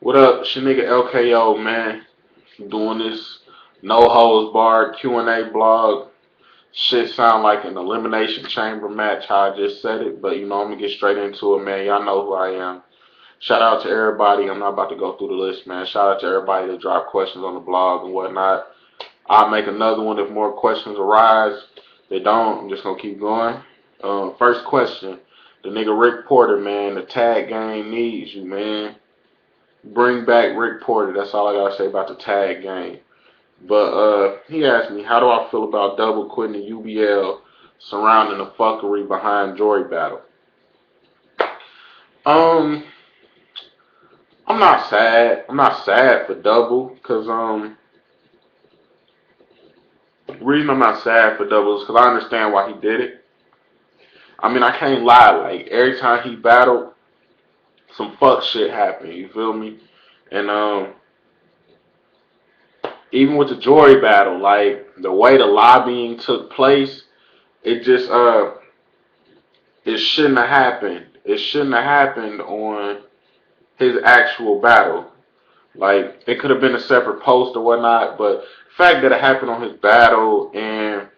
What up? It's your nigga LKO, man. Doing this no holds barred Q&A blog. Shit sound like an elimination chamber match, how I just said it, but I'm gonna get straight into it, man. Y'all know who I am. Shout out to everybody. I'm not about to go through the list, man. Shout out to everybody that dropped questions on the blog and whatnot. I'll make another one if more questions arise. If they don't, I'm just gonna keep going. First question. The nigga Rick Porter, man. The tag game needs you, man. Bring back Rick Porter. That's all I gotta say about the tag game. But he asked me, how do I feel about double quitting the UBL surrounding the fuckery behind Jory battle? Um, I'm not sad. I'm not sad for double, cause the reason I'm not sad for double is because I understand why he did it. I mean, I can't lie. Like every time he battled, some fuck shit happened. You feel me? And even with the Jory battle, like the way the lobbying took place, it just it shouldn't have happened. It shouldn't have happened on his actual battle. Like it could have been a separate post or whatnot, but the fact that it happened on his battle and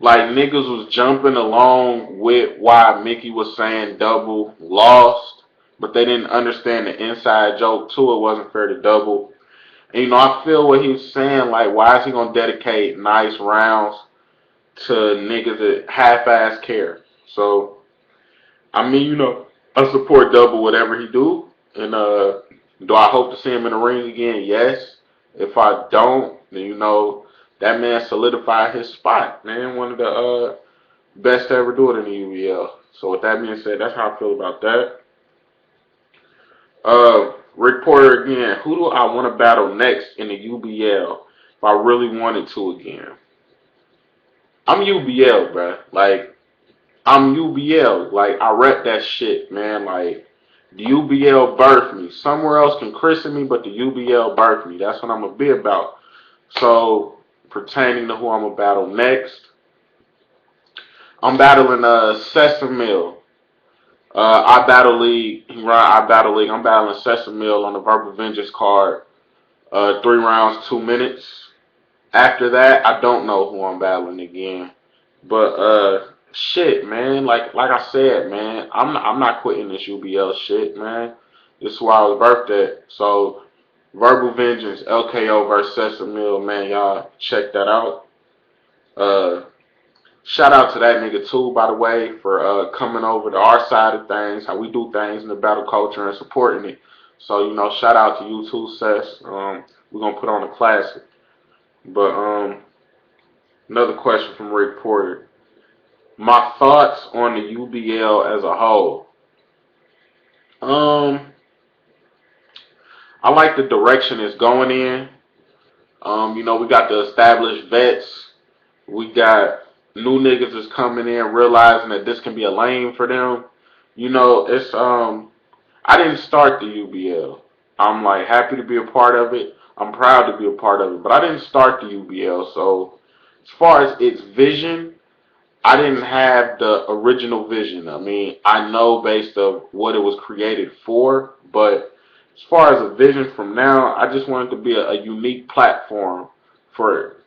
like niggas was jumping along with why Mickey was saying double lost, but they didn't understand the inside joke too. It wasn't fair to double. And I feel what he was saying. Like, why is he gonna dedicate nice rounds to niggas that half-ass care? So I mean, I support Double whatever he do, and do I hope to see him in the ring again? Yes. If I don't, then that man solidified his spot, man. One of the best to ever do it in the UBL. So with that being said, that's how I feel about that. Rick Porter again. Who do I want to battle next in the UBL if I really wanted to again? I'm UBL, bruh. Like I'm UBL. Like I rep that shit, man. Like the UBL birthed me. Somewhere else can christen me, but the UBL birthed me. That's what I'm gonna be about. So pertaining to who I'm gonna battle next, I'm battling Sesame Mill. I battle league. He run I battle league. I'm battling Sesame Mill on the Verbal Vengeance card. 3 rounds, 2 minutes. After that, I don't know who I'm battling again. But shit, man. Like I said, man, I'm not quitting this UBL shit, man. This is why I was birthed at. So Verbal Vengeance, LKO versus Sesame Mill, man. Y'all check that out. Uh, Shout out to that nigga too, by the way, for coming over to our side of things, how we do things in the battle culture and supporting it. So shout out to you too, Sess. We're gonna put on a classic. But another question from Rick Porter. My thoughts on the UBL as a whole. Um, I like the direction it's going in. We got the established vets. We got new niggas that's coming in realizing that this can be a lane for them. It's I didn't start the UBL. I'm like happy to be a part of it. I'm proud to be a part of it. But I didn't start the UBL, so as far as its vision, I didn't have the original vision. I mean, I know based of what it was created for, but as far as a vision from now, I just wanted to be a unique platform for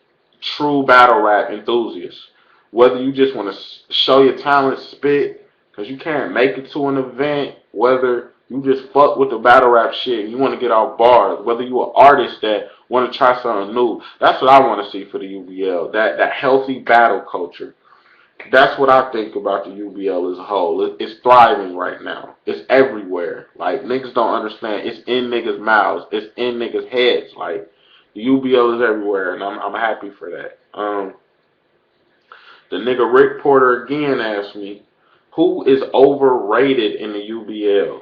true battle rap enthusiasts. Whether you just want to show your talent, spit, because you can't make it to an event, whether you just fuck with the battle rap shit and you want to get off bars, whether you an artist that want to try something new, that's what I want to see for the UBL. That healthy battle culture. That's what I think about the UBL as a whole. It's thriving right now. It's everywhere. Like niggas don't understand. It's in niggas' mouths. It's in niggas' heads. Like the UBL is everywhere, and I'm happy for that. The nigga Rick Porter again asked me, who is overrated in the UBL?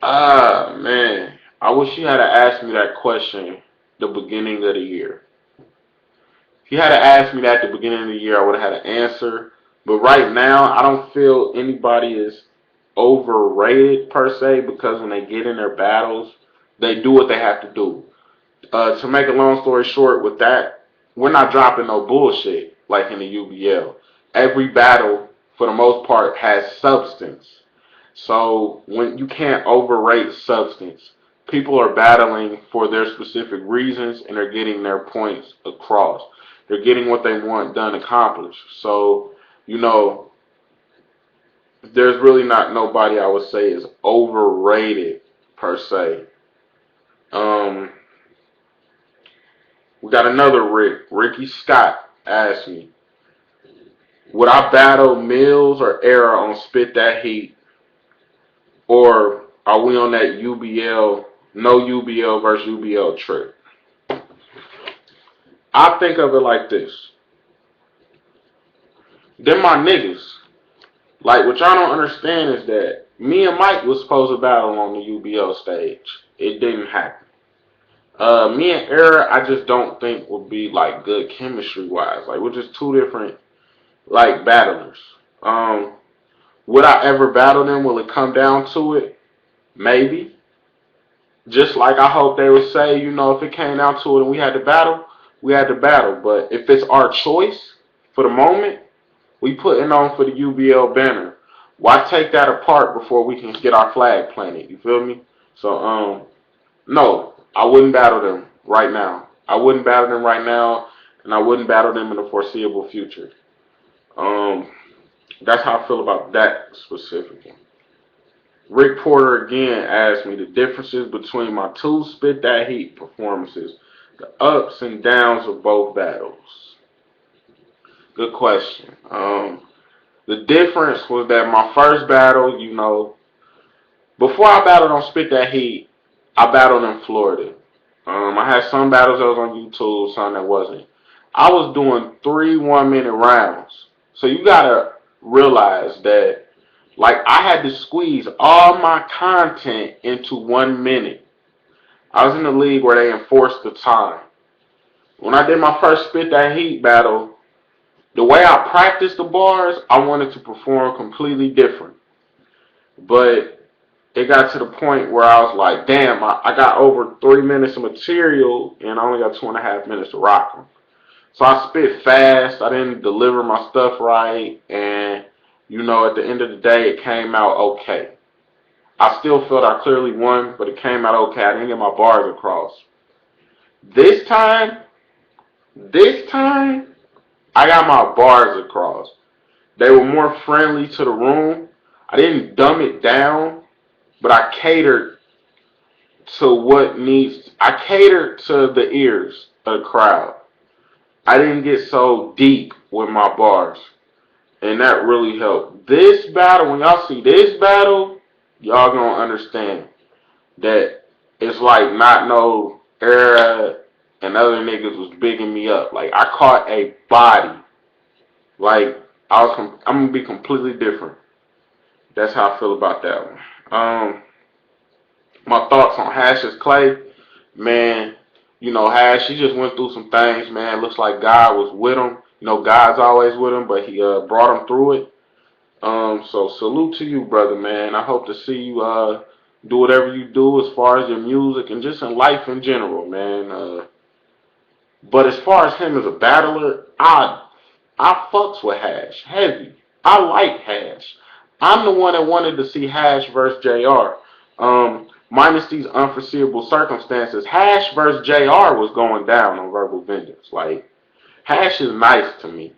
Ah man, I wish you had asked me that question the beginning of the year. If you had asked me that at the beginning of the year, I would have had an answer. But right now, I don't feel anybody is overrated per se because when they get in their battles, they do what they have to do. To make a long story short, with that, we're not dropping no bullshit like in the UBL. Every battle, for the most part, has substance. So when you can't overrate substance, people are battling for their specific reasons and they're getting their points across. They're getting what they want done accomplished. So, you know, there's really not nobody I would say is overrated per se. Um, we got another Ricky Scott asked me, would I battle Mills or Era on Spit That Heat, or are we on that UBL, no UBL versus UBL trip? I think of it like this. Them my niggas. Like, what y'all don't understand is that me and Mike was supposed to battle on the UBL stage. It didn't happen. Me and Era, I just don't think would be like good chemistry wise. Like, we're just two different like battlers. Um, would I ever battle them? Will it come down to it? Maybe. Just like I hope they would say, you know, if it came down to it and we had to battle, we had to battle. But if it's our choice for the moment, we putting on for the UBL banner. Why take that apart before we can get our flag planted? You feel me? So no, I wouldn't battle them right now. I wouldn't battle them right now, and I wouldn't battle them in the foreseeable future. Um, that's how I feel about that specifically. Rick Porter again asked me the differences between my two Spit That Heat performances, the ups and downs of both battles. Good question. The difference was that my first battle, you know, before I battled on Spit That Heat, I battled in Florida. I had some battles that was on YouTube, some that wasn't. I was doing 3 1-minute rounds. So you gotta realize that, like, I had to squeeze all my content into 1 minute. I was in the league where they enforced the time. When I did my first Spit That Heat battle, the way I practiced the bars, I wanted to perform completely different. But it got to the point where I was like, damn, I got over 3 minutes of material and I only got 2.5 minutes to rock them. So I spit fast. I didn't deliver my stuff right. And, you know, at the end of the day, it came out okay. I still felt I clearly won, but it came out okay. I didn't get my bars across. This time, this time, I got my bars across. They were more friendly to the room. I didn't dumb it down, but I catered to what needs. I catered to the ears of the crowd. I didn't get so deep with my bars, and that really helped. This battle, when y'all see this battle, y'all gonna understand that it's like not no Era and other niggas was bigging me up. Like, I caught a body. Like, I'm gonna be completely different. That's how I feel about that one. My thoughts on Hash's Clay, man. You know, Hash, he just went through some things, man. Looks like God was with him. You know, God's always with him, but he brought him through it. So salute to you, brother, man. I hope to see you do whatever you do as far as your music and just in life in general, man. But as far as him as a battler, I fucks with Hash heavy. I like Hash. I'm the one that wanted to see Hash versus JR. Minus these unforeseeable circumstances, Hash versus JR was going down on Verbal Vengeance. Like, Hash is nice to me.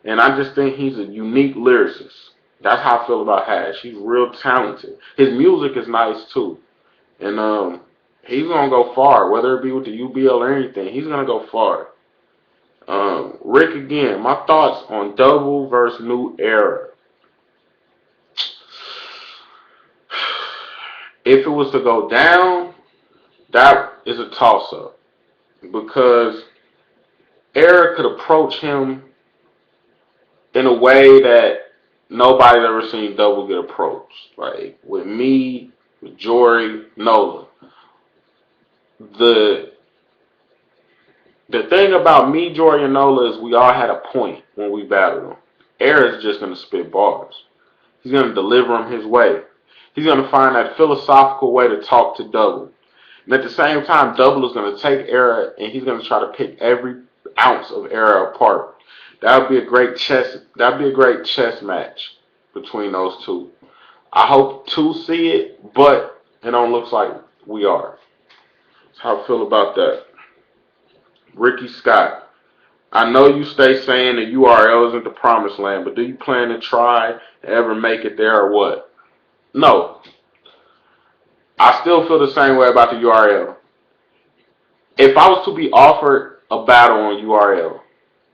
And I just think he's a unique lyricist. That's how I feel about Hash. He's real talented. His music is nice too. And he's gonna go far, whether it be with the UBL or anything. He's gonna go far. Rick again, my thoughts on Double versus New Era. If it was to go down, that is a toss up. Because Era could approach him in a way that nobody's ever seen Double get approached. Like with me, with Jory, Nola. The the thing about me, Jory, and Nola is we all had a point when we battled him. Era's just gonna spit bars. He's gonna deliver them his way. He's gonna find that philosophical way to talk to Double. And at the same time, Double is gonna take Era and he's gonna try to pick every ounce of Era apart. That would be a great chess. That'd be a great chess match between those two. I hope to see it, but it don't look like we are. That's how I feel about that. Ricky Scott. I know you stay saying the URL isn't the promised land, but do you plan to try and ever make it there or what? No. I still feel the same way about the URL. If I was to be offered a battle on URL,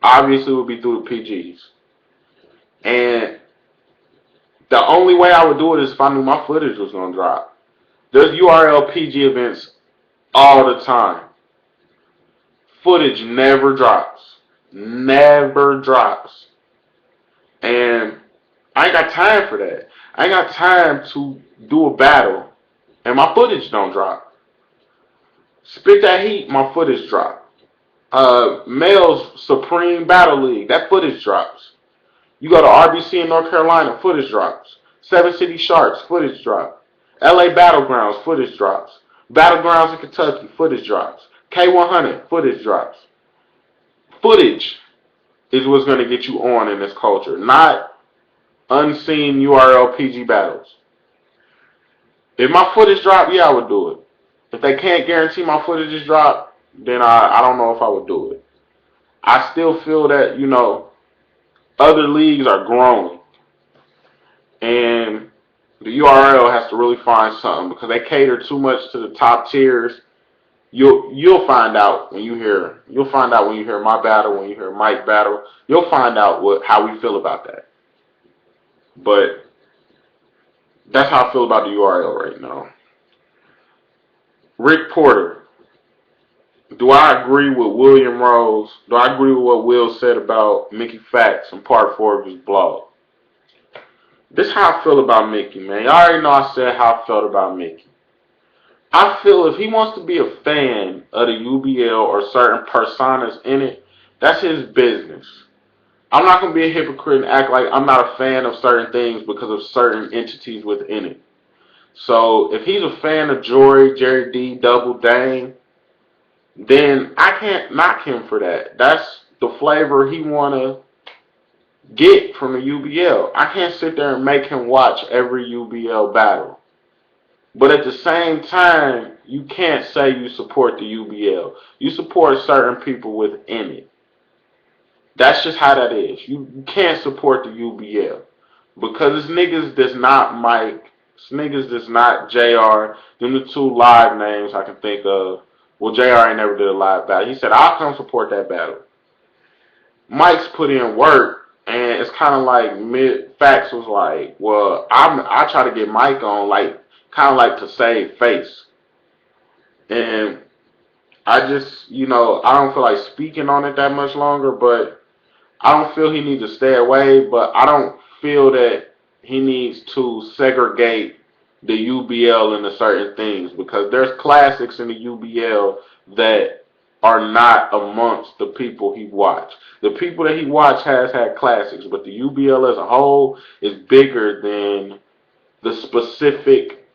obviously it would be through the PGs. And the only way I would do it is if I knew my footage was going to drop. There's URL PG events all the time. Footage never drops. Never drops. And I ain't got time for that. I ain't got time to do a battle and my footage don't drop. Spit that heat, my footage drop. Males Supreme Battle League, that footage drops. You go to RBC in North Carolina, footage drops. Seven City Sharks, footage drop. LA Battlegrounds, footage drops. Battlegrounds in Kentucky, footage drops. K100, footage drops. Footage is what's going to get you on in this culture, not unseen URL PG battles. If my footage dropped, yeah, I would do it. If they can't guarantee my footage is dropped, then I don't know if I would do it. I still feel that, other leagues are growing. And the URL has to really find something because they cater too much to the top tiers. You'll find out when you hear my battle, when you hear Mike battle, you'll find out how we feel about that. But that's how I feel about the URL right now. Rick Porter. Do I agree with William Rose? Do I agree with what Will said about Mickey Facts in part 4 of his blog? This is how I feel about Mickey, man. Y'all already know I said how I felt about Mickey. I feel if he wants to be a fan of the UBL or certain personas in it, that's his business. I'm not going to be a hypocrite and act like I'm not a fan of certain things because of certain entities within it. So if he's a fan of Jory, Jerry D, Double Dang, then I can't knock him for that. That's the flavor he want to get from the UBL. I can't sit there and make him watch every UBL battle. But at the same time, you can't say you support the UBL. You support certain people within it. That's just how that is. You can't support the UBL. Because this niggas that's not Mike, this niggas that's not JR, them the two live names I can think of. Well, JR ain't never did a live battle. He said, I'll come support that battle. Mike's put in work, and it's kind of like Facts was like, well, I try to get Mike on, like, kind of like to save face. And I just, I don't feel like speaking on it that much longer, but I don't feel he needs to stay away, but I don't feel that he needs to segregate the UBL into certain things because there's classics in the UBL that are not amongst the people he watched. The people that he watched has had classics, but the UBL as a whole is bigger than the specific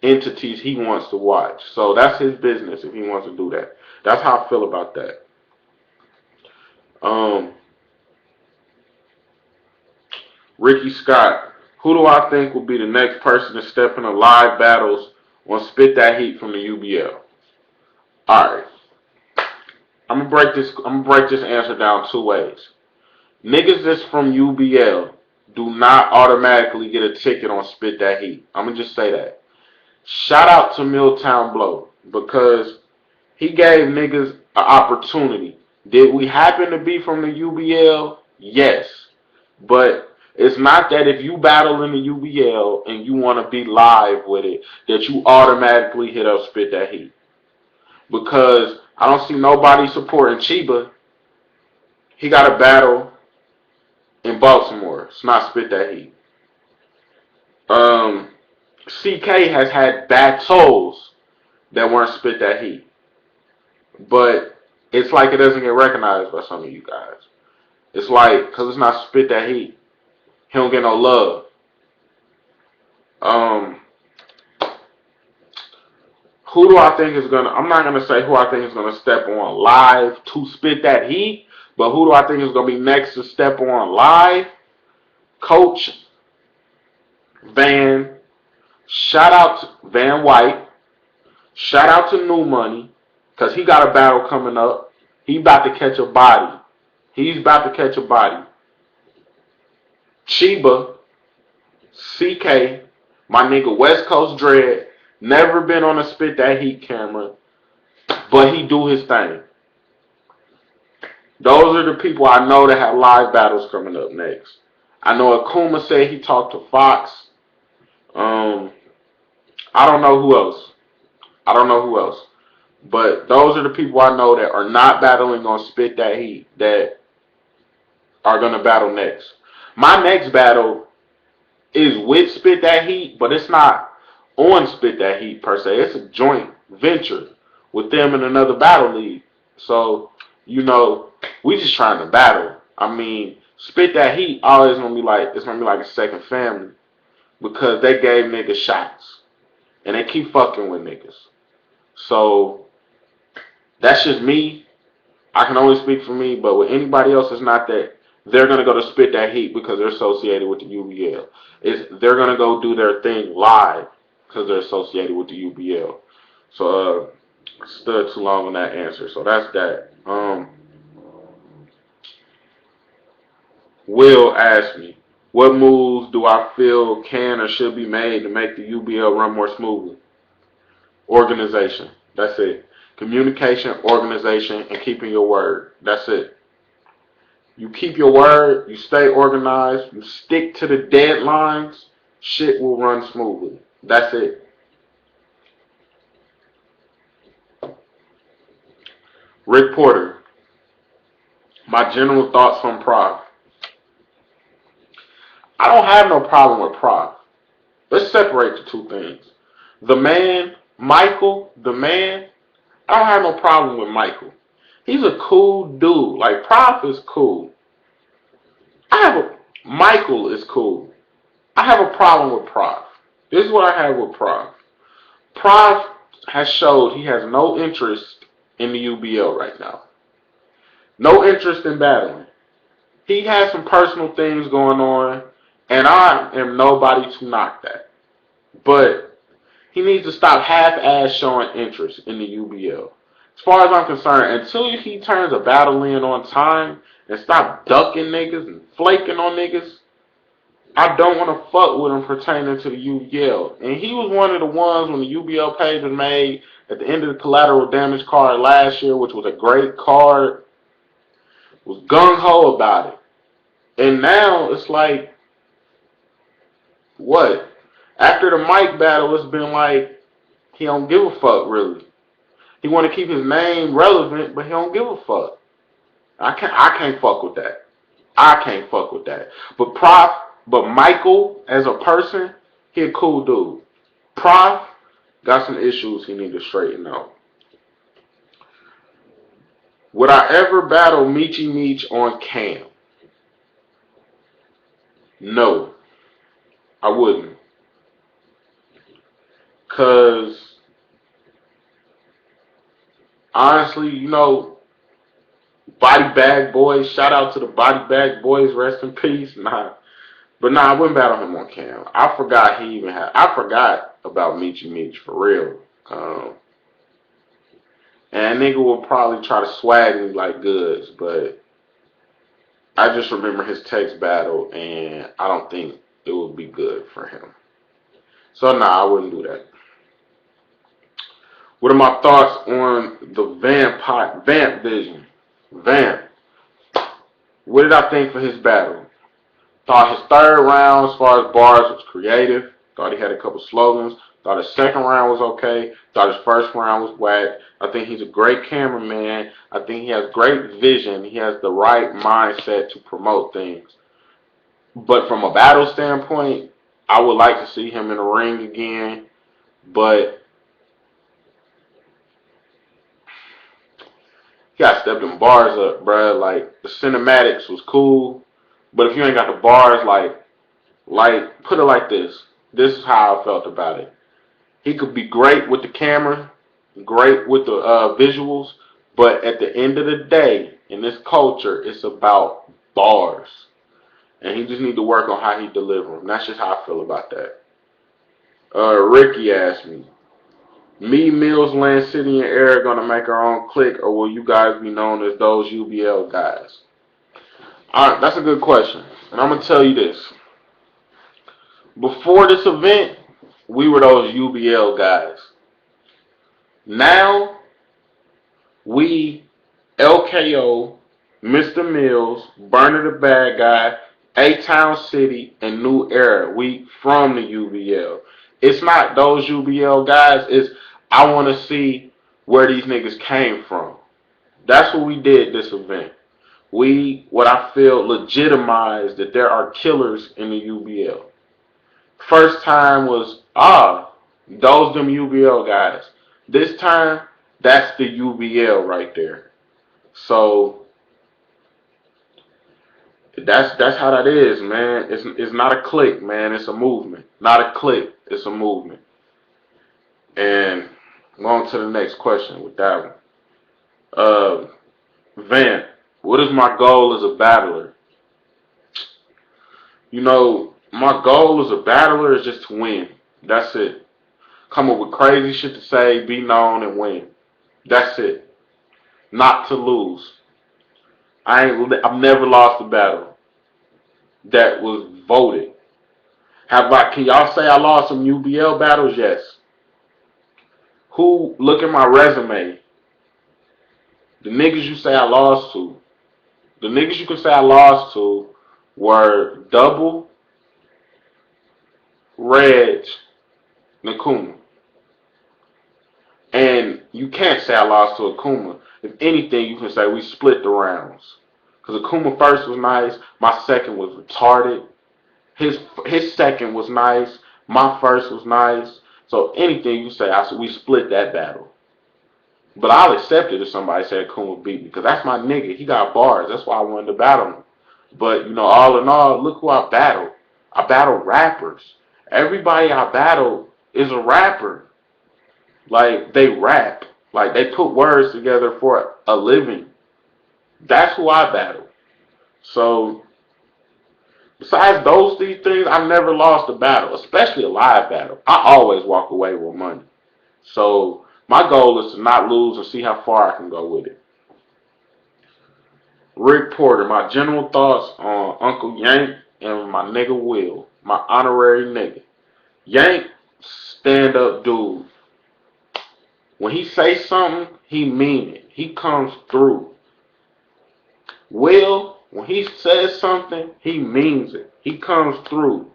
entities he wants to watch. So that's his business if he wants to do that. That's how I feel about that. Ricky Scott. Who do I think will be the next person to step into live battles on Spit That Heat from the UBL? Alright. I'm gonna break this answer down two ways. Niggas that's from UBL do not automatically get a ticket on Spit That Heat. I'm gonna just say that. Shout out to Milltown Blow because he gave niggas an opportunity. Did we happen to be from the UBL? Yes. But it's not that if you battle in the UBL and you want to be live with it, that you automatically hit up Spit That Heat. Because I don't see nobody supporting Chiba. He got a battle in Baltimore. It's not Spit That Heat. CK has had battles that weren't Spit That Heat. But it's like it doesn't get recognized by some of you guys. It's like, because it's not Spit That Heat, he don't get no love. Who do I think is going to, I'm not going to say who I think is going to step on live to Spit That Heat, but who do I think is going to be next to step on live? Coach Van Shout out to Van White. Shout out to New Money, because he got a battle coming up. He about to catch a body. He's about to catch a body. Chiba, CK, my nigga West Coast Dread, never been on a Spit That Heat camera, but he do his thing. Those are the people I know that have live battles coming up next. I know Akuma said he talked to Fox. Um, I don't know who else. I don't know who else. But those are the people I know that are not battling on Spit That Heat that are going to battle next. My next battle is with Spit That Heat, but it's not on Spit That Heat per se. It's a joint venture with them in another battle league. So, we just trying to battle. I mean, Spit That Heat always gonna be like it's gonna be like a second family because they gave niggas shots and they keep fucking with niggas. So that's just me. I can only speak for me, but with anybody else, it's not that they're gonna go to Spit That Heat because they're associated with the UBL. They're gonna go do their thing live because they're associated with the UBL. So stood too long on that answer. So that's that. Will asked me, what moves do I feel can or should be made to make the UBL run more smoothly? Organization. That's it. Communication, organization, and keeping your word. That's it. You keep your word, you stay organized, you stick to the deadlines, shit will run smoothly. That's it. Rick Porter, my general thoughts on Prof. I don't have no problem with Prof. Let's separate the two things. The man, Michael, the man, I don't have no problem with Michael. He's a cool dude. Like, Prof is cool. Michael is cool. I have a problem with Prof. This is what I have with Prof. Prof has showed he has no interest in the UBL right now. No interest in battling. He has some personal things going on, and I am nobody to knock that. But he needs to stop half-ass showing interest in the UBL. As far as I'm concerned, until he turns a battle in on time and stop ducking niggas and flaking on niggas, I don't want to fuck with him pertaining to the UBL. And he was one of the ones when the UBL page was made at the end of the collateral damage card last year, which was a great card, was gung-ho about it. And now it's like, what? After the Mike battle, it's been like, he don't give a fuck, really. He want to keep his name relevant, but he don't give a fuck. I can't fuck with that. I can't fuck with that. But Michael, as a person, he a cool dude. Prof got some issues he need to straighten out. Would I ever battle Michi Meech on cam? No, I wouldn't. Cause honestly, Body Bag Boys, shout out to the Body Bag Boys, rest in peace. But I wouldn't battle him on cam. I forgot about Michi Meech for real. And that nigga will probably try to swag me like goods, but I just remember his text battle, and I don't think it would be good for him. So I wouldn't do that. What are my thoughts on the Vamp vision? Vamp. What did I think for his battle? Thought his third round, as far as bars, was creative. Thought he had a couple slogans. Thought his second round was okay. Thought his first round was whack. I think he's a great cameraman. I think he has great vision. He has the right mindset to promote things. But from a battle standpoint, I would like to see him in the ring again. But you gotta step them bars up, bruh. Like, the cinematics was cool. But if you ain't got the bars, like, put it like this. This is how I felt about it. He could be great with the camera, great with the visuals, but at the end of the day, in this culture, it's about bars. And he just need to work on how he deliver them. That's just how I feel about that. Ricky asked me, Mills, Land City, and Eric gonna make our own clique, or will you guys be known as those UBL guys? All right, that's a good question, and I'm gonna tell you this. Before this event, we were those UBL guys. Now we LKO, Mr. Mills, Burner the Bad Guy, A-Town City, and New Era. We from the UBL. It's not those UBL guys. It's I want to see where these niggas came from. That's what we did this event. What I feel legitimized that there are killers in the UBL. First time was, those them UBL guys. This time, that's the UBL right there. So that's how that is, man. It's not a clique, man. It's a movement. Not a clique. It's a movement. And on to the next question with that one. Uh, Van, what is my goal as a battler? My goal as a battler is just to win. That's it. Come up with crazy shit to say, be known, and win. That's it. Not to lose. I've never lost a battle that was voted. Can y'all say I lost some UBL battles? Yes. Who look at my resume? The niggas you say I lost to, the niggas you can say I lost to were Double, Reg, Nakuma. And you can't say I lost to Akuma. If anything, you can say we split the rounds. Because Akuma first was nice, my second was retarded. His second was nice, my first was nice. So anything you say, we split that battle. But I'll accept it if somebody said Akuma beat me, because that's my nigga. He got bars. That's why I wanted to battle him. But all in all, look who I battled. I battled rappers. Everybody I battled is a rapper. Like, they rap. Like, they put words together for a living. That's who I battle. So, besides those three things, I've never lost a battle, especially a live battle. I always walk away with money. So, my goal is to not lose and see how far I can go with it. Rick Porter, my general thoughts on Uncle Yank and my nigga Will, my honorary nigga. Yank, stand up dude. When he say something, he mean it. He comes through. Will, when he says something, he means it. He comes through.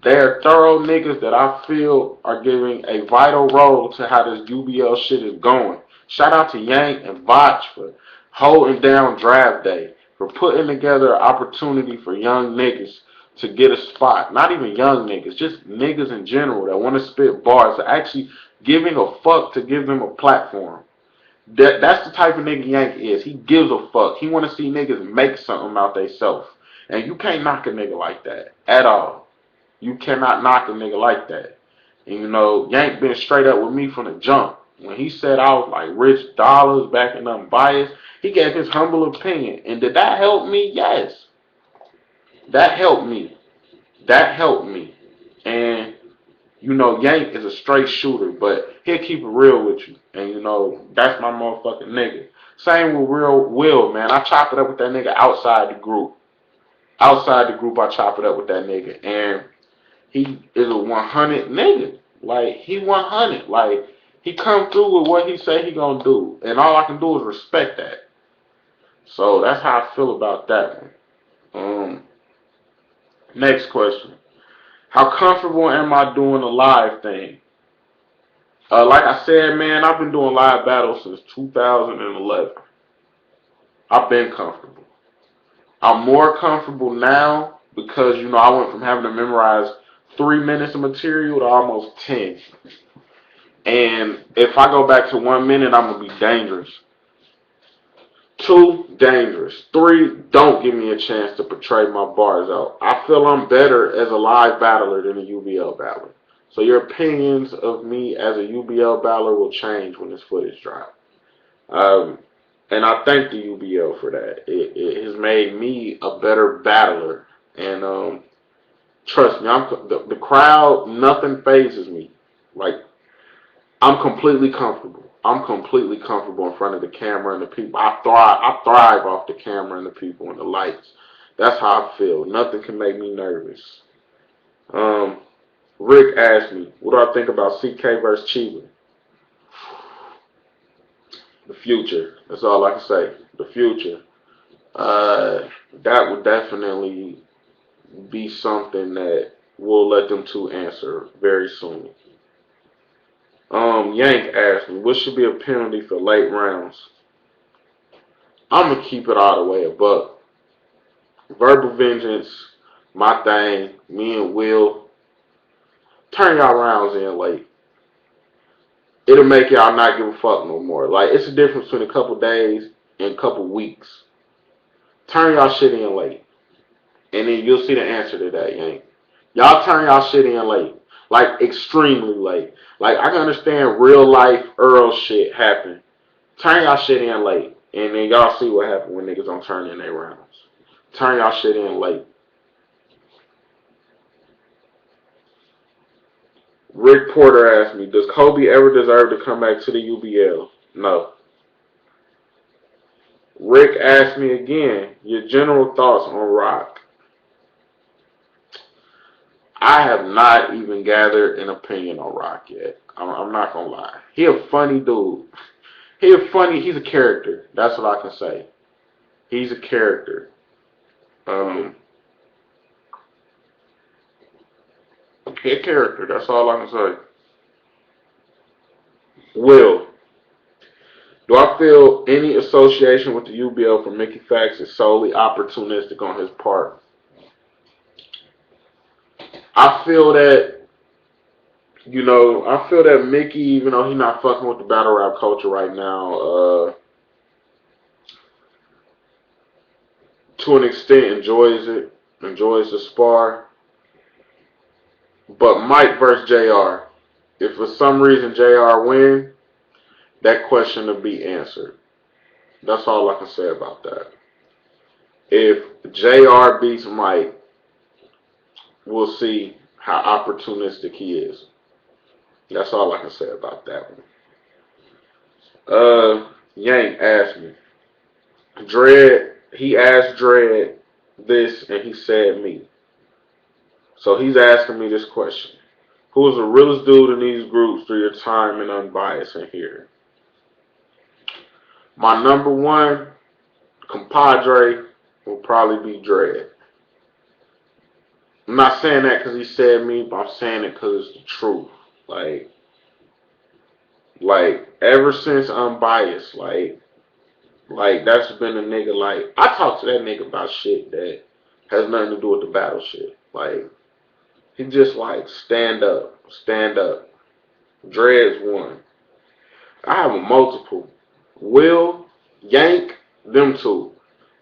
They're thorough niggas that I feel are giving a vital role to how this UBL shit is going. Shout out to Yank and Botch for holding down draft day, for putting together an opportunity for young niggas to get a spot. Not even young niggas, just niggas in general that want to spit bars, to actually giving a fuck to give them a platform. That's the type of nigga Yank is. He gives a fuck. He want to see niggas make something out they self. And you can't knock a nigga like that at all. You cannot knock a nigga like that. And Yank been straight up with me from the jump. When he said I was like rich dollars back and unbiased, he gave his humble opinion. And did that help me? Yes. That helped me. That helped me. And Yank is a straight shooter, but he'll keep it real with you. And that's my motherfucking nigga. Same with Real Will, man. I chop it up with that nigga outside the group. Outside the group, I chop it up with that nigga. And he is a 100 nigga. Like, he 100. Like, he come through with what he say he gonna do. And all I can do is respect that. So that's how I feel about that one. Next question. How comfortable am I doing the live thing? Like I said, man, I've been doing live battles since 2011. I've been comfortable. I'm more comfortable now because, I went from having to memorize 3 minutes of material to almost 10. And if I go back to 1 minute, I'm going to be dangerous. 2, dangerous. 3, don't give me a chance to portray my bars out. I feel I'm better as a live battler than a UBL battler. So your opinions of me as a UBL battler will change when this footage drops. And I thank the UBL for that. It has made me a better battler. And trust me, the crowd, nothing phases me. Like, I'm completely comfortable. I'm completely comfortable in front of the camera and the people. I thrive off the camera and the people and the lights. That's how I feel. Nothing can make me nervous. Um, Rick asked me, what do I think about CK versus Chiba? The future. That's all I can say. The future. Uh, that would definitely be something that we'll let them two answer very soon. Yank asked me, what should be a penalty for late rounds? I'm gonna keep it all the way a buck. Verbal vengeance, my thing. Me and Will, turn y'all rounds in late. It'll make y'all not give a fuck no more. Like, it's a difference between a couple days and a couple weeks. Turn y'all shit in late. And then you'll see the answer to that, Yank. Y'all turn y'all shit in late. Like, extremely late. Like, I can understand real life Earl shit happen. Turn y'all shit in late. And then y'all see what happens when niggas don't turn in their rounds. Turn y'all shit in late. Rick Porter asked me, does Kobe ever deserve to come back to the UBL? No. Rick asked me again, your general thoughts on Rock. I have not even gathered an opinion on Rock yet. I'm not gonna lie. He a funny dude. He's a character. That's what I can say. He's a character. Um, he a character. That's all I can say. Will, do I feel any association with the UBL for Mickey Fax is solely opportunistic on his part? I feel that, I feel that Mickey, even though he's not fucking with the battle rap culture right now, to an extent enjoys it, enjoys the spar. But Mike versus JR, if for some reason JR win, that question will be answered. That's all I can say about that. If JR beats Mike, we'll see how opportunistic he is. That's all I can say about that one. Yank asked me. He asked Dredd this and he said me. So he's asking me this question. Who is the realest dude in these groups through your time and unbiased in here? My number one compadre will probably be Dredd. I'm not saying that because he said me, but I'm saying it because it's the truth. Like, ever since unbiased, like that's been a nigga. Like, I talk to that nigga about shit that has nothing to do with the battle shit. Like, he just like stand up, stand up. Dread's one. I have a multiple. Will, Yank, them two.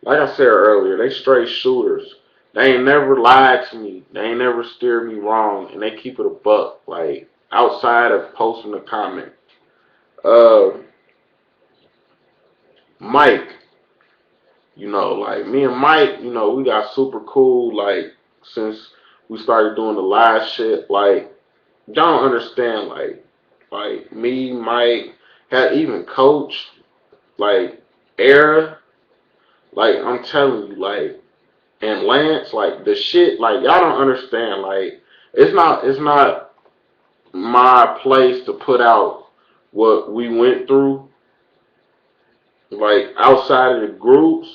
Like I said earlier, they straight shooters. They ain't never lied to me. They ain't never steered me wrong, and they keep it a buck. Like, outside of posting a comment. Uh, Mike, like me and Mike, we got super cool. Like, since we started doing the live shit, like, y'all don't understand. Like me, Mike, had even Coach, like Era, like I'm telling you, like, and Lance, like the shit, like y'all don't understand. Like, it's not my place to put out what we went through, like outside of the groups.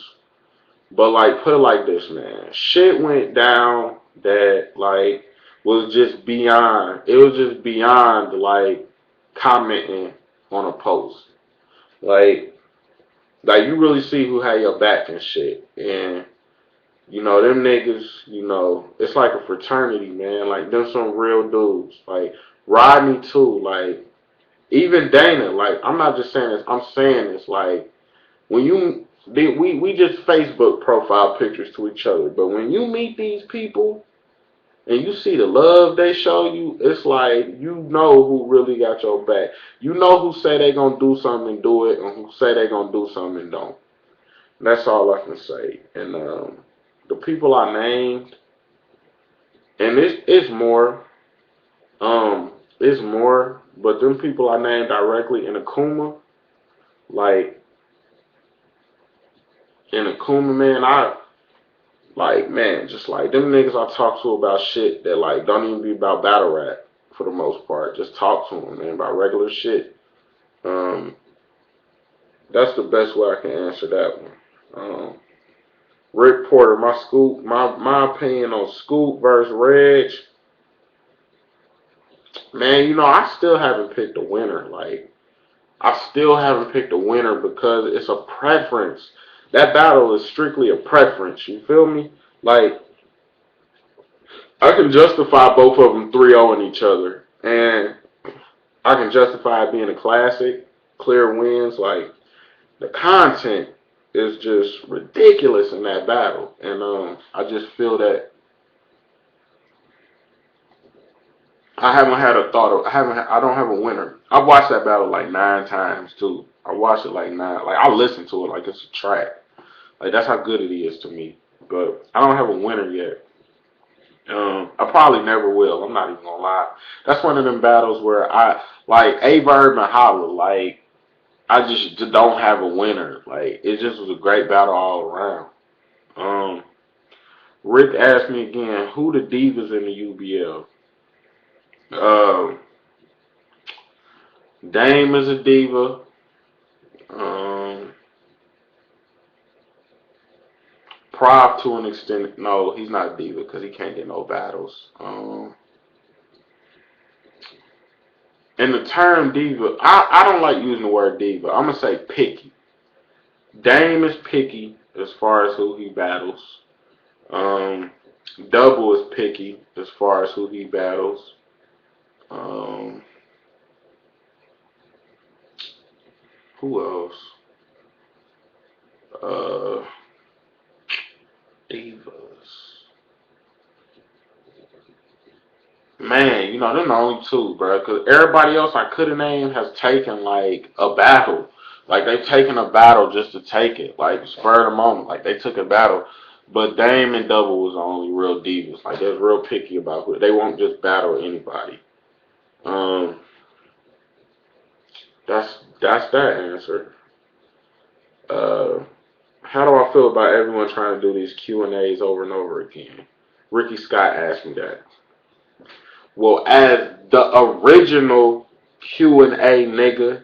But like, put it like this, man. Shit went down that like was just beyond. It was just beyond like commenting on a post. Like, you really see who had your back and shit. And them niggas, it's like a fraternity, man. Like, them some real dudes. Like, Rodney too. Like, even Dana. Like, I'm not just saying this. I'm saying this. Like, when we just Facebook profile pictures to each other. But when you meet these people and you see the love they show you, it's like you know who really got your back. You know who say they gonna do something and do it, and who say they gonna do something and don't. That's all I can say. And the people I named, and it's more. It's more, but them people I named directly in Akuma, like in Akuma, man, I like, man, just like them niggas I talk to about shit that like don't even be about battle rap for the most part. Just talk to them, man, about regular shit. Um, that's the best way I can answer that one. Rick Porter, my opinion on Scoop versus Reg, man, I still haven't picked a winner. Like, I still haven't picked a winner because it's a preference. That battle is strictly a preference. You feel me? Like, I can justify both of them 3-0 in each other, and I can justify it being a classic, clear wins. Like, the content is just ridiculous in that battle, and I just feel that I haven't had a thought of. I don't have a winner. I've watched that battle like 9 times too. I watched it like 9. Like, I listen to it like it's a track. Like, that's how good it is to me. But I don't have a winner yet. I probably never will. I'm not even gonna lie. That's one of them battles where I like A Verb and Holla. Like, I just don't have a winner. Like, it just was a great battle all around. Um, Rick asked me again, who the divas in the UBL? Dame is a diva. Um, Prov to an extent. No, he's not a diva because he can't get no battles. And the term diva, I don't like using the word diva. I'm gonna say picky. Dame is picky as far as who he battles. Um, Double is picky as far as who he battles. Um, who else? Uh, Divas. Man, them the only two, bro. Cause everybody else I could have named has taken like a battle. Like, they've taken a battle just to take it. Like, spur of the moment. Like, they took a battle. But Dame and Double was the only real divas. Like, they're real picky about who. They won't just battle anybody. Um, that's that answer. Uh, how do I feel about everyone trying to do these Q&As over and over again? Ricky Scott asked me that. Well, as the original Q&A nigga,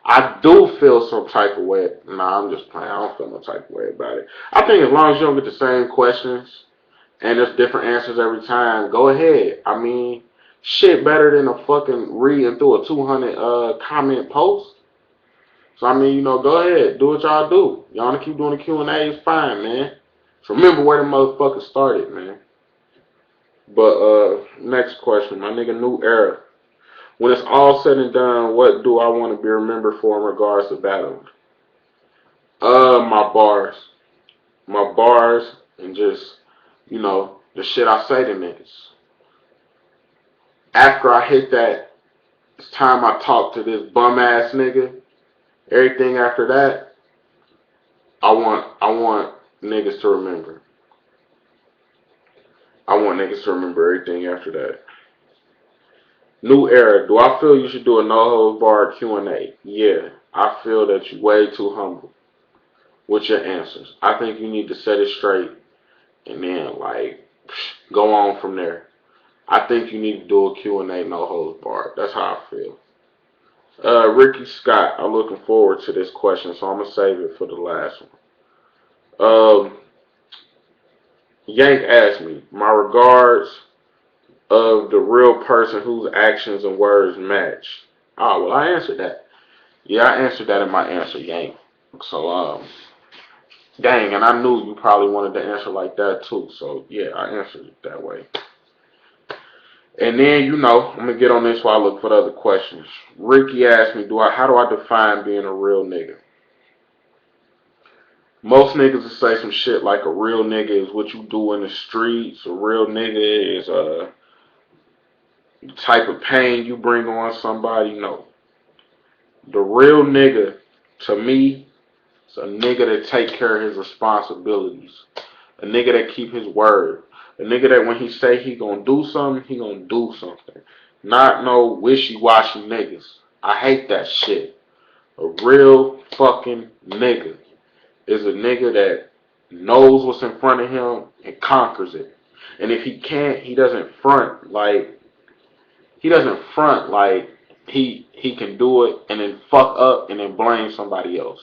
I do feel some type of way. Nah, I'm just playing. I don't feel no type of way about it. I think as long as you don't get the same questions and there's different answers every time, go ahead. I mean, shit better than a fucking reading through a 200 comment post. So, I mean, go ahead. Do what y'all do. Y'all want to keep doing the Q&As, fine, man. So remember where the motherfucker started, man. But next question, my nigga New Era. When it's all said and done, what do I want to be remembered for in regards to battling? My bars. My bars and just, the shit I say to niggas. After I hit that, it's time I talk to this bum ass nigga. Everything after that, I want niggas to remember. I want niggas to remember everything after that. New Era. Do I feel you should do a no holds barred Q&A? Yeah. I feel that you way too humble with your answers. I think you need to set it straight and then like go on from there. I think you need to do a Q&A no holds barred. That's how I feel. Ricky Scott, I'm looking forward to this question, so I'm gonna save it for the last one. Yank asked me, my regards of the real person whose actions and words match. Oh, well, I answered that. Yeah, I answered that in my answer, Yank. So, dang, and I knew you probably wanted to answer like that too. So, yeah, I answered it that way. And then, I'm gonna get on this while I look for the other questions. Ricky asked me, how do I define being a real nigga? Most niggas will say some shit like a real nigga is what you do in the streets. A real nigga is the type of pain you bring on somebody. No. The real nigga, to me, is a nigga that take care of his responsibilities. A nigga that keep his word. A nigga that when he say he gonna do something, he gonna do something. Not no wishy-washy niggas. I hate that shit. A real fucking nigga is a nigga that knows what's in front of him and conquers it. And if he can't, he doesn't front like he can do it and then fuck up and then blame somebody else.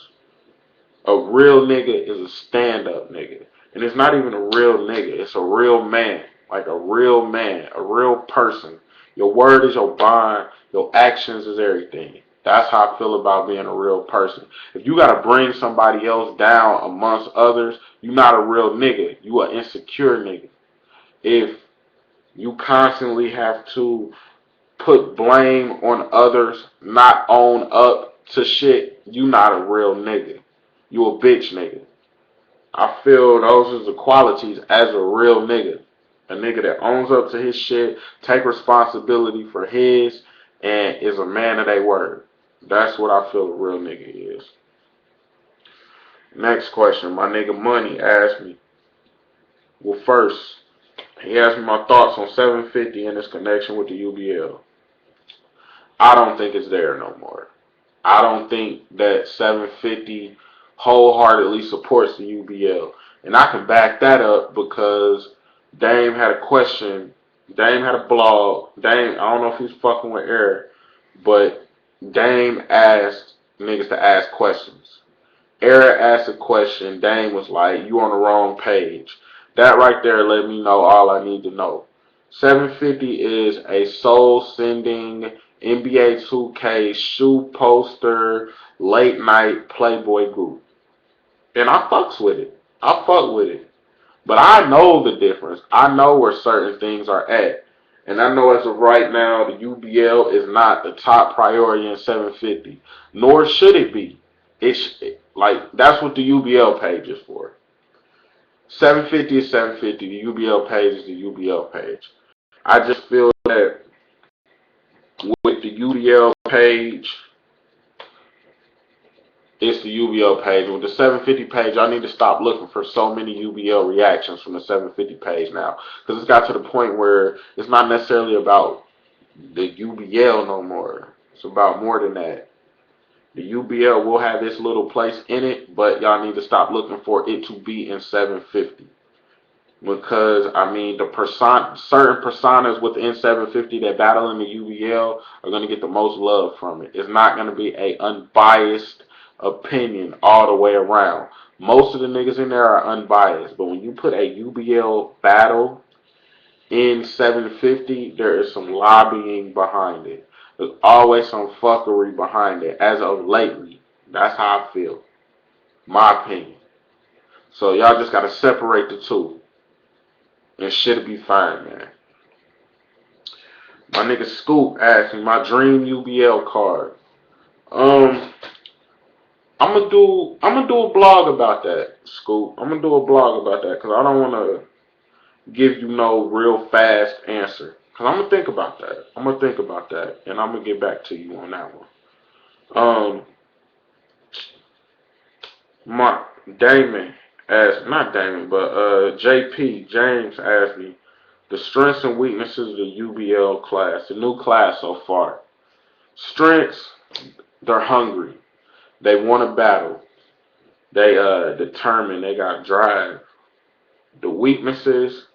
A real nigga is a stand-up nigga. And it's not even a real nigga. It's a real man. Like a real man. A real person. Your word is your bond. Your actions is everything. That's how I feel about being a real person. If you gotta bring somebody else down amongst others, you're not a real nigga. You an insecure nigga. If you constantly have to put blame on others, not own up to shit, you not a real nigga. You a bitch nigga. I feel those are the qualities as a real nigga. A nigga that owns up to his shit, take responsibility for his, and is a man of their word. That's what I feel a real nigga is. Next question. My nigga Money asked me. Well, first, he asked me my thoughts on 750 and its connection with the UBL. I don't think it's there no more. I don't think that 750 wholeheartedly supports the UBL. And I can back that up because Dame had a question. Dame had a blog. Dame, I don't know if he's fucking with Eric, but Dame asked niggas to ask questions. Eric asked a question. Dame was like, you on the wrong page. That right there let me know all I need to know. 750 is a soul sending NBA 2K shoe poster late night Playboy group. And I fucks with it. I fuck with it. But I know the difference. I know where certain things are at. And I know as of right now, the UBL is not the top priority in 750. Nor should it be. It's like, that's what the UBL page is for. 750 is 750. The UBL page is the UBL page. I just feel that with the UBL page, it's the UBL page. With the 750 page, I need to stop looking for so many UBL reactions from the 750 page now. Because it's got to the point where it's not necessarily about the UBL no more. It's about more than that. The UBL will have its little place in it, but y'all need to stop looking for it to be in 750. Because, I mean, certain personas within 750 that battle in the UBL are going to get the most love from it. It's not going to be a unbiased opinion all the way around. Most of the niggas in there are unbiased, but when you put a UBL battle in 750, there is some lobbying behind it. There's always some fuckery behind it, as of lately. That's how I feel. My opinion. So y'all just got to separate the two. And shit'll be fine, man. My nigga Scoop asked me my dream UBL card. I'm gonna do a blog about that, Scoop. I'm gonna do a blog about that because I don't want to give you no real fast answer. Cause I'm gonna think about that. And I'm gonna get back to you on that one. Um, my Damon asked, not Damon, but JP James asked me the strengths and weaknesses of the UBL class, the new class so far. Strengths, they're hungry. They want to battle. They determined. They got drive. The weaknesses,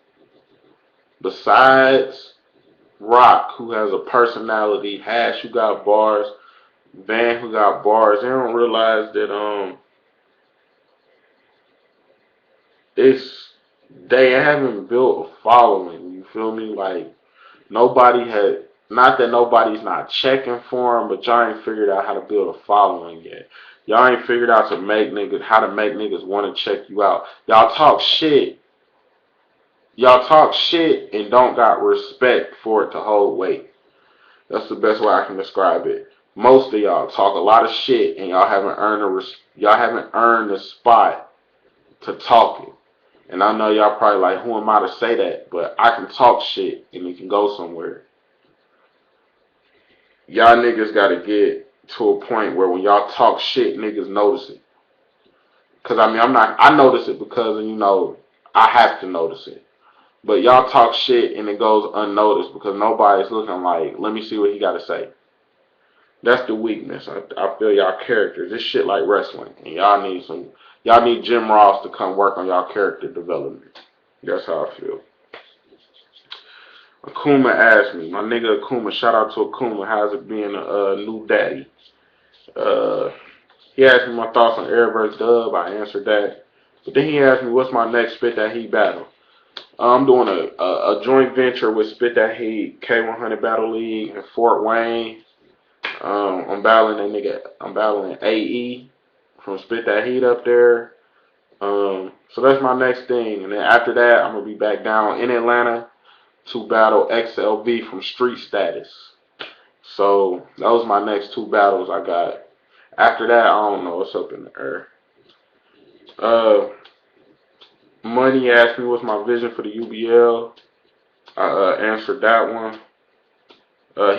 besides Rock, who has a personality, Hash, who got bars, Van, who got bars, they don't realize that it's they haven't built a following. You feel me? Like nobody had. Not that nobody's not checking for them, but y'all ain't figured out how to build a following yet. Y'all ain't figured out how to make niggas want to check you out. Y'all talk shit. Y'all talk shit and don't got respect for it to hold weight. That's the best way I can describe it. Most of y'all talk a lot of shit and y'all haven't earned a spot to talk it. And I know y'all probably like, who am I to say that? But I can talk shit and it can go somewhere. Y'all niggas gotta get to a point where when y'all talk shit, niggas notice it. Cause I mean, I notice it because, I have to notice it. But y'all talk shit and it goes unnoticed because nobody's looking like, let me see what he got to say. That's the weakness. I feel y'all characters. This shit like wrestling, and y'all need Jim Ross to come work on y'all character development. That's how I feel. Akuma asked me, my nigga Akuma, shout out to Akuma, how's it being a new daddy? Uh, he asked me my thoughts on Air vs. Dub. I answered that. But then he asked me, what's my next Spit That Heat battle? I'm doing a joint venture with Spit That Heat K100 Battle League in Fort Wayne. I'm battling AE from Spit That Heat up there. So that's my next thing. And then after that, I'm going to be back down in Atlanta to battle XLV from Street Status. So those are my next two battles I got. After that, I don't know. It's up in the air. Money asked me what's my vision for the UBL. I answered that one.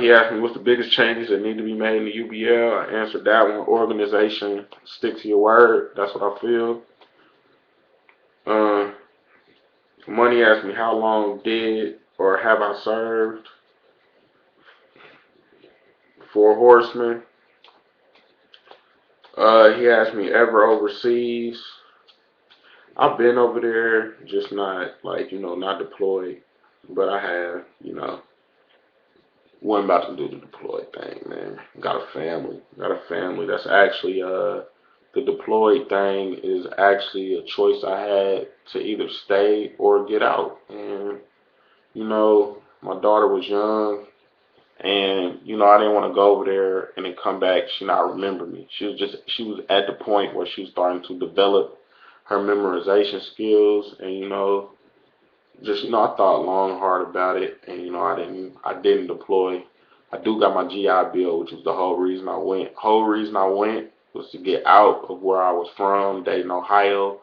He asked me what's the biggest changes that need to be made in the UBL. I answered that one. Organization, stick to your word. That's what I feel. Money asked me how long did or have I served. Four Horsemen. He asked me ever overseas. I've been over there, just not like, not deployed. But I have, wasn't about to do the deployed thing, man. Got a family. Got a family. That's actually the deployed thing is actually a choice I had to either stay or get out. And my daughter was young, and I didn't want to go over there and then come back. She not remember me. She was at the point where she was starting to develop her memorization skills, and I thought long and hard about it, and I didn't deploy. I do got my GI Bill, which was the whole reason I went. Whole reason I went was to get out of where I was from, Dayton, Ohio.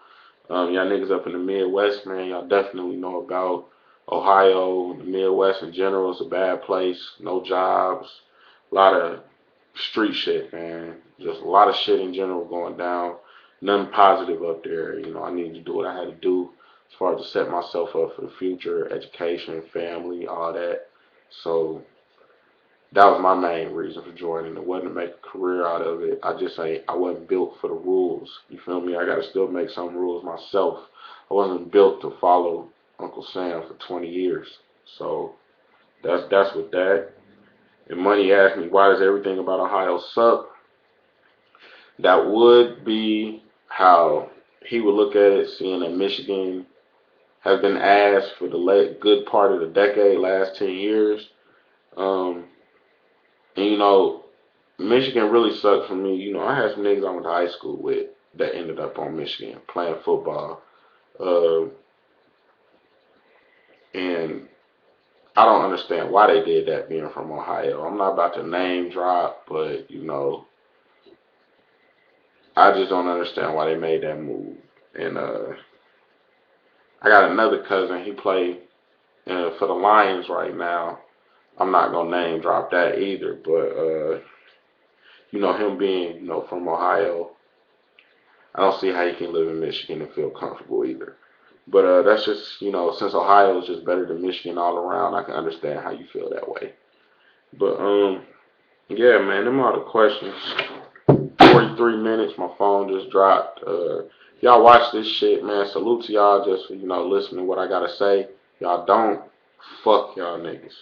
Y'all niggas up in the Midwest, man, y'all definitely know about Ohio. The Midwest in general is a bad place. No jobs, a lot of street shit, man. Just a lot of shit in general going down. Nothing positive up there. I needed to do what I had to do as far as to set myself up for the future, education, family, all that. So that was my main reason for joining. It wasn't to make a career out of it. I wasn't built for the rules. You feel me? I got to still make some rules myself. I wasn't built to follow Uncle Sam for 20 years. So that's with that. And Money asked me, why does everything about Ohio suck? That would be how he would look at it, seeing that Michigan has been ass for the good part of the decade, last 10 years. And Michigan really sucked for me. I had some niggas I went to high school with that ended up on Michigan playing football. Uh, and I don't understand why they did that being from Ohio. I'm not about to name drop, but I just don't understand why they made that move. And I got another cousin, he played for the Lions right now. I'm not gonna name drop that either, but him being, from Ohio, I don't see how you can live in Michigan and feel comfortable either. But that's just, since Ohio is just better than Michigan all around, I can understand how you feel that way. But yeah, man, them are the questions. 43 minutes, my phone just dropped. Y'all watch this shit, man. Salute to y'all just for, listening to what I gotta say. Y'all don't, fuck y'all niggas.